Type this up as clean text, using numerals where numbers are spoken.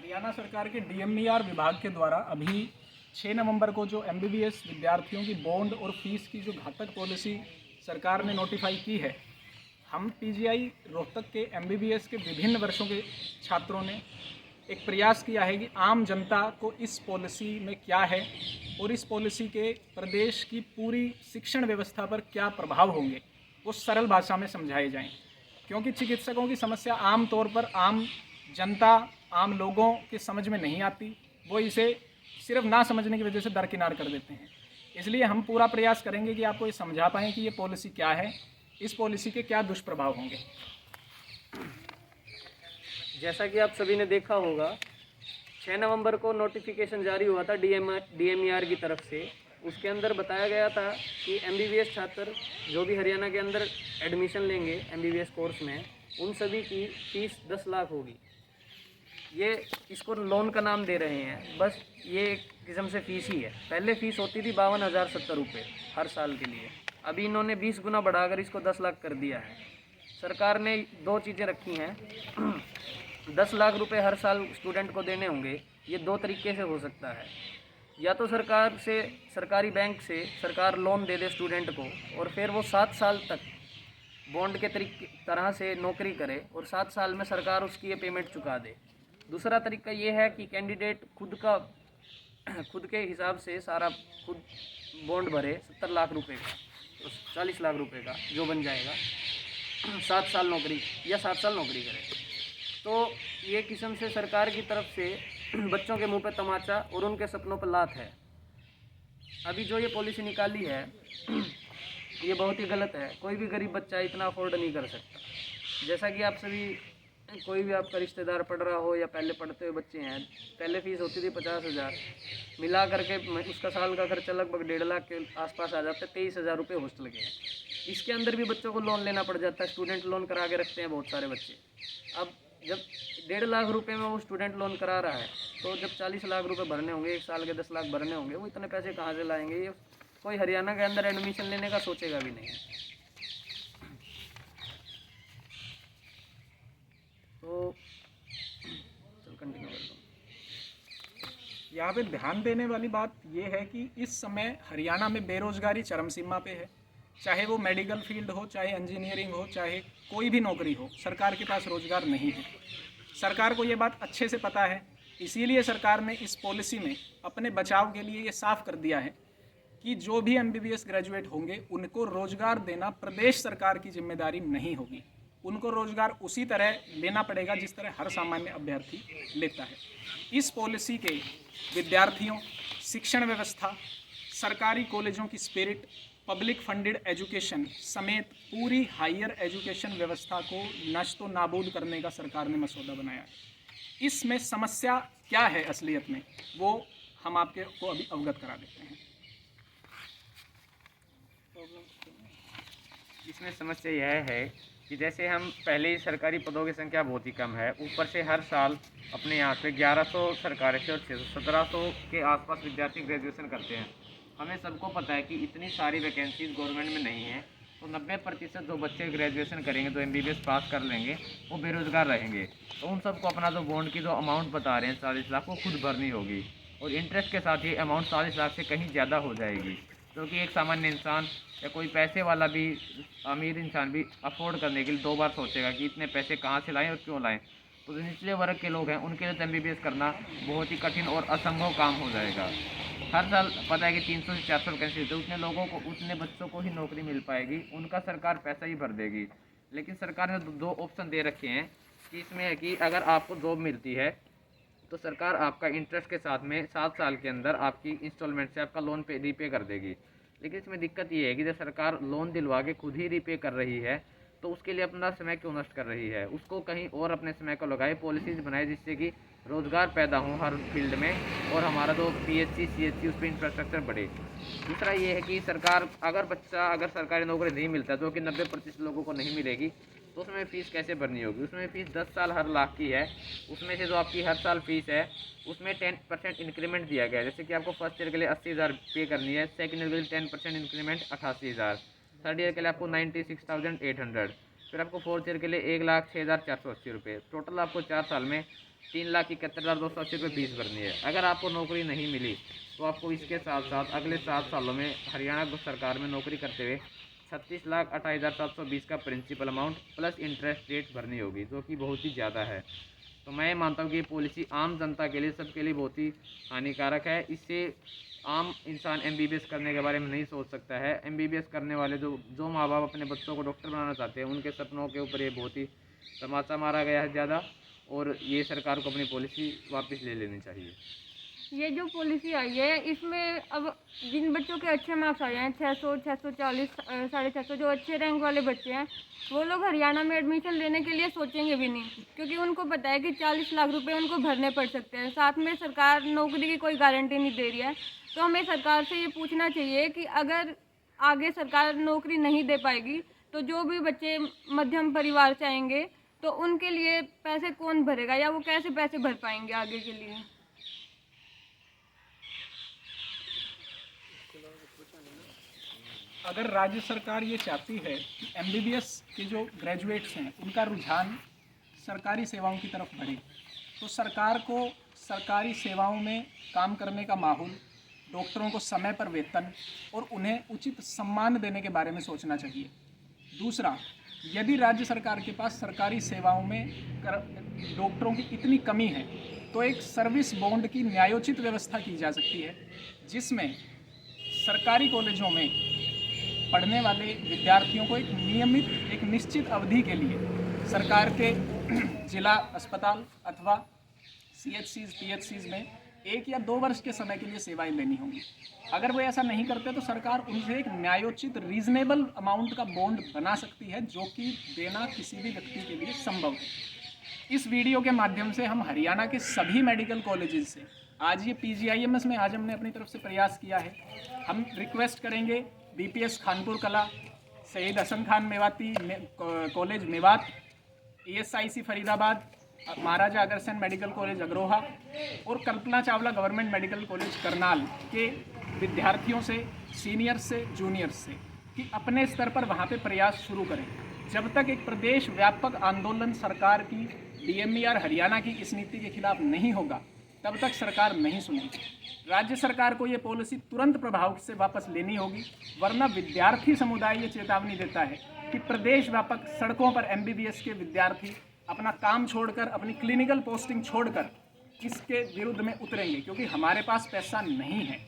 हरियाणा सरकार के डीएमईआर विभाग के द्वारा अभी 6 नवंबर को जो एमबीबीएस विद्यार्थियों की बॉन्ड और फीस की जो घातक पॉलिसी सरकार ने नोटिफाई की है, हम पीजीआई रोहतक के एमबीबीएस के विभिन्न वर्षों के छात्रों ने एक प्रयास किया है कि आम जनता को इस पॉलिसी में क्या है और इस पॉलिसी के प्रदेश की पूरी शिक्षण व्यवस्था पर क्या प्रभाव होंगे वो सरल भाषा में समझाए जाएं, क्योंकि चिकित्सकों की समस्या आम तौर पर आम जनता, आम लोगों के समझ में नहीं आती। वो इसे सिर्फ ना समझने की वजह से दरकिनार कर देते हैं। इसलिए हम पूरा प्रयास करेंगे कि आपको ये समझा पाएँ कि ये पॉलिसी क्या है, इस पॉलिसी के क्या दुष्प्रभाव होंगे। जैसा कि आप सभी ने देखा होगा, 6 नवंबर को नोटिफिकेशन जारी हुआ था डीएमईआर की तरफ से। उसके अंदर बताया गया था कि एमबीबीएस छात्र जो भी हरियाणा के अंदर एडमिशन लेंगे एमबीबीएस कोर्स में, उन सभी की फ़ीस 10 लाख होगी। ये इसको लोन का नाम दे रहे हैं, बस ये एक किस्म से फ़ीस ही है। पहले फ़ीस होती थी 52,070 रुपये हर साल के लिए। अभी इन्होंने 20 गुना बढ़ाकर इसको 10 लाख कर दिया है। सरकार ने दो चीज़ें रखी हैं 10 लाख रुपए हर साल स्टूडेंट को देने होंगे। ये दो तरीके से हो सकता है, या तो सरकार से, सरकारी बैंक से सरकार लोन दे दे स्टूडेंट को और फिर वो 7 साल तक बॉन्ड के तरह से नौकरी करे और 7 साल में सरकार उसकी ये पेमेंट चुका दे। दूसरा तरीका ये है कि कैंडिडेट खुद के हिसाब से सारा खुद बॉन्ड भरे 70 लाख रुपए का, तो 40 लाख रुपए का जो बन जाएगा, 7 साल नौकरी या 7 साल नौकरी करे। तो ये किस्म से सरकार की तरफ से बच्चों के मुंह पे तमाचा और उनके सपनों पर लात है। अभी जो ये पॉलिसी निकाली है ये बहुत ही गलत है। कोई भी गरीब बच्चा इतना अफोर्ड नहीं कर सकता। जैसा कि आप सभी, कोई भी आपका रिश्तेदार पढ़ रहा हो या पहले पढ़ते हुए बच्चे हैं, पहले फ़ीस होती थी 50,000, मिला करके उसका साल का खर्चा लगभग 1.5 लाख के आसपास आ जाता है। 23,000 रुपये हॉस्टल के। इसके अंदर भी बच्चों को लोन लेना पड़ जाता है। स्टूडेंट लोन करा के रखते हैं बहुत सारे बच्चे। अब जब 1.5 लाख रुपए में वो स्टूडेंट लोन करा रहा है, तो जब 40 लाख रुपए भरने होंगे, एक साल के 10 लाख भरने होंगे, वो इतने पैसे कहाँ से लाएंगे? ये कोई हरियाणा के अंदर एडमिशन लेने का सोचेगा भी नहीं। तो चल कंटिन्यू कर दो। यहाँ पे ध्यान देने वाली बात यह है कि इस समय हरियाणा में बेरोजगारी चरम सीमा पे है। चाहे वो मेडिकल फील्ड हो, चाहे इंजीनियरिंग हो, चाहे कोई भी नौकरी हो, सरकार के पास रोजगार नहीं है। सरकार को ये बात अच्छे से पता है, इसीलिए सरकार ने इस पॉलिसी में अपने बचाव के लिए ये साफ कर दिया है कि जो भी एमबीबीएस ग्रेजुएट होंगे उनको रोजगार देना प्रदेश सरकार की जिम्मेदारी नहीं होगी। उनको रोजगार उसी तरह लेना पड़ेगा जिस तरह हर सामान्य अभ्यर्थी लेता है। इस पॉलिसी के विद्यार्थियों, शिक्षण व्यवस्था, सरकारी कॉलेजों की स्पिरिट, पब्लिक फंडेड एजुकेशन समेत पूरी हायर एजुकेशन व्यवस्था को नष्ट नाबूद करने का सरकार ने मसौदा बनाया है। इसमें समस्या क्या है असलियत में, वो हम आपके को अभी अवगत करा देते हैं। इसमें समस्या यह है कि जैसे हम पहले ही सरकारी पदों की संख्या बहुत ही कम है, ऊपर से हर साल अपने यहाँ पे 1100 सरकारी से और 1700 के आसपास विद्यार्थी ग्रेजुएशन करते हैं। हमें सबको पता है कि इतनी सारी वैकेंसीज गवर्नमेंट में नहीं है, तो 90% जो बच्चे ग्रेजुएशन करेंगे, जो एमबीबीएस पास कर लेंगे, वो बेरोजगार रहेंगे। तो उन सबको अपना जो बॉन्ड की जो अमाउंट बता रहे हैं 40 लाख, वो खुद भरनी होगी और इंटरेस्ट के साथ ये अमाउंट 40 लाख से कहीं ज़्यादा हो जाएगी, क्योंकि एक सामान्य इंसान या कोई पैसे वाला भी, अमीर इंसान भी अफोर्ड करने के लिए 2 बार सोचेगा कि इतने पैसे कहाँ से लाएं और क्यों लाएं। तो जो निचले वर्ग के लोग हैं उनके लिए तो एमबीबीएस करना बहुत ही कठिन और असंभव काम हो जाएगा। हर साल पता है कि 300 से 400 वैकेंसी होती है, उतने लोगों को, उतने बच्चों को ही नौकरी मिल पाएगी, उनका सरकार पैसा ही भर देगी। लेकिन सरकार ने 2 ऑप्शन दे रखे हैं कि इसमें है कि अगर आपको जॉब मिलती है तो सरकार आपका इंटरेस्ट के साथ में 7 साल के अंदर आपकी इंस्टॉलमेंट से आपका लोन रीपे कर देगी। लेकिन इसमें दिक्कत ये है कि जब सरकार लोन दिलवा के खुद ही रीपे कर रही है, तो उसके लिए अपना समय क्यों नष्ट कर रही है? उसको कहीं और अपने समय को लगाए, पॉलिसीज़ बनाए जिससे कि रोज़गार पैदा हो हर फील्ड में और हमारा जो पीएचसी, सीएचसी, उस पर इंफ्रास्ट्रक्चर बढ़े। दूसरा ये है कि सरकार, अगर सरकारी नौकरी नहीं मिलता, जो कि 90% लोगों को नहीं मिलेगी, तो उसमें फ़ीस कैसे भरनी होगी? उसमें फ़ीस 10 साल हर लाख की है। उसमें से जो आपकी हर साल फ़ीस है उसमें 10% इंक्रीमेंट दिया गया है। जैसे कि आपको फर्स्ट ईयर के लिए 80,000 पे करनी है, सेकंड ईयर के लिए 10% इंक्रीमेंट 88,000, थर्ड ईयर के लिए आपको 96,800, फिर आपको 4th ईयर के लिए 1,06,480 रुपये, टोटल आपको 4 साल में 3,71,280 रुपये फीस भरनी है। अगर आपको नौकरी नहीं मिली तो आपको इसके साथ साथ अगले 7 सालों में हरियाणा सरकार में नौकरी करते हुए 36,28,720 का principal amount plus interest rate भरनी होगी, जो कि बहुत ही ज़्यादा है। तो मैं मानता हूँ कि ये पॉलिसी आम जनता के लिए, सबके लिए बहुत ही हानिकारक है। इससे आम इंसान MBBS करने के बारे में नहीं सोच सकता है। MBBS करने वाले जो माँ बाप अपने बच्चों को डॉक्टर बनाना चाहते हैं, उनके सपनों के ऊपर ये बहुत ही तमाचा मारा गया है ज़्यादा, और ये सरकार को अपनी पॉलिसी वापस ले लेनी चाहिए। ये जो पॉलिसी आई है इसमें अब जिन बच्चों के अच्छे मार्क्स आए हैं 600, 640, 650, जो अच्छे रैंक वाले बच्चे हैं वो लोग हरियाणा में एडमिशन लेने के लिए सोचेंगे भी नहीं, क्योंकि उनको पता है कि 40 लाख रुपए उनको भरने पड़ सकते हैं। साथ में सरकार नौकरी की कोई गारंटी नहीं दे रही है। तो हमें सरकार से ये पूछना चाहिए कि अगर आगे सरकार नौकरी नहीं दे पाएगी तो जो भी बच्चे मध्यम परिवार से आएंगे तो उनके लिए पैसे कौन भरेगा, या वो कैसे पैसे भर पाएंगे आगे के लिए। अगर राज्य सरकार ये चाहती है कि MBBS के जो ग्रेजुएट्स हैं उनका रुझान सरकारी सेवाओं की तरफ बढ़े, तो सरकार को सरकारी सेवाओं में काम करने का माहौल, डॉक्टरों को समय पर वेतन और उन्हें उचित सम्मान देने के बारे में सोचना चाहिए। दूसरा, यदि राज्य सरकार के पास सरकारी सेवाओं में डॉक्टरों की इतनी कमी है तो एक सर्विस बॉन्ड की न्यायोचित व्यवस्था की जा सकती है, जिसमें सरकारी कॉलेजों में पढ़ने वाले विद्यार्थियों को एक निश्चित अवधि के लिए सरकार के जिला अस्पताल अथवा CHCs, PHCs में 1 या 2 वर्ष के समय के लिए सेवाएं देनी होंगी। अगर वो ऐसा नहीं करते तो सरकार उनसे एक न्यायोचित रीजनेबल अमाउंट का बॉन्ड बना सकती है, जो कि देना किसी भी व्यक्ति के लिए संभव है। इस वीडियो के माध्यम से हम हरियाणा के सभी मेडिकल कॉलेजेस से, आज ये PGIMS में आज हमने अपनी तरफ से प्रयास किया है, हम रिक्वेस्ट करेंगे BPS Khanpur Kala, Shaheed Hasan Khan Mewati college Mewat, ESIC Faridabad, Maharaja Agrasen medical college Agroha और Kalpana Chawla government medical college Karnal के विद्यार्थियों से, सीनियर्स से, जूनियर्स से, कि अपने स्तर पर वहाँ पे प्रयास शुरू करें। जब तक एक प्रदेश व्यापक आंदोलन सरकार की DMER हरियाणा की इस नीति के खिलाफ नहीं होगा, तब तक सरकार नहीं सुनेगी। राज्य सरकार को ये पॉलिसी तुरंत प्रभाव से वापस लेनी होगी, वरना विद्यार्थी समुदाय ये चेतावनी देता है कि प्रदेश व्यापक सड़कों पर MBBS के विद्यार्थी अपना काम छोड़कर, अपनी क्लिनिकल पोस्टिंग छोड़कर इसके विरुद्ध में उतरेंगे, क्योंकि हमारे पास पैसा नहीं है।